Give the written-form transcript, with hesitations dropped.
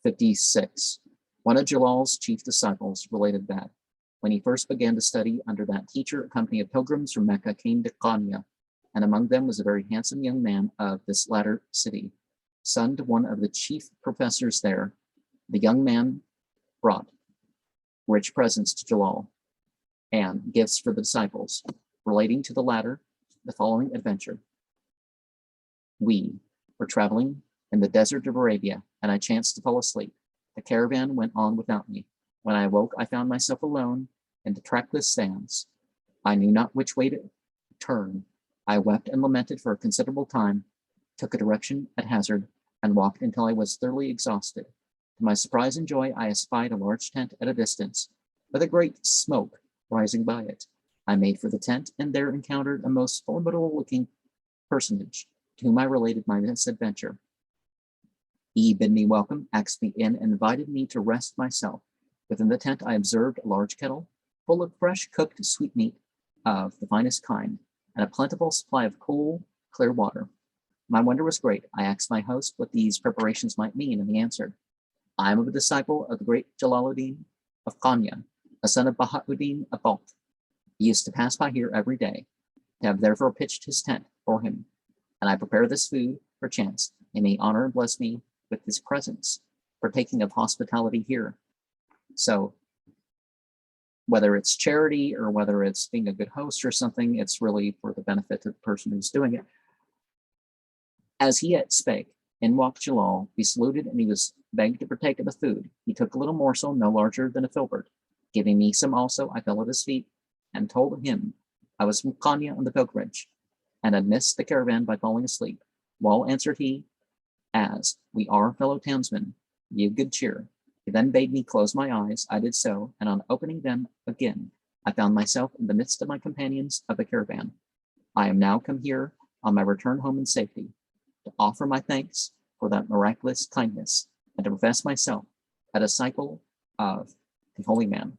56. One of Jalal's chief disciples related that when he first began to study under that teacher, a company of pilgrims from Mecca came to Konya, and among them was a very handsome young man of this latter city, son to one of the chief professors there. The young man brought rich presents to Jalal and gifts for the disciples. Relating to the latter, the following adventure. We were traveling in the desert of Arabia, and I chanced to fall asleep. The caravan went on without me. When I awoke, I found myself alone in the trackless sands. I knew not which way to turn. I wept and lamented for a considerable time, took a direction at hazard, and walked until I was thoroughly exhausted. To my surprise and joy, I espied a large tent at a distance, with a great smoke rising by it. I made for the tent, and there encountered a most formidable-looking personage, to whom I related my misadventure. He bid me welcome, asked me in, and invited me to rest myself. Within the tent I observed a large kettle, full of fresh cooked sweetmeat of the finest kind, and a plentiful supply of cool, clear water. My wonder was great. I asked my host what these preparations might mean, and he answered, I am a disciple of the great Jalaluddin of Konya, a son of Bahauddin of Balkh. He used to pass by here every day. I have therefore pitched his tent for him, and I prepare this food, perchance he may honor and bless me with his presence, partaking of hospitality here. So whether it's charity or whether it's being a good host or something, it's really for the benefit of the person who's doing it. As he yet spake, in walked Jalal. He saluted, and he was begged to partake of the food. He took a little morsel no larger than a filbert. Giving me some also, I fell at his feet and told him I was from Konya on the pilgrimage, and had missed the caravan by falling asleep. Well, answered he, as we are fellow townsmen, be of good cheer. He then bade me close my eyes. I did so, and on opening them again, I found myself in the midst of my companions of the caravan. I am now come here on my return home in safety, to offer my thanks for that miraculous kindness, and to profess myself a disciple of the holy man.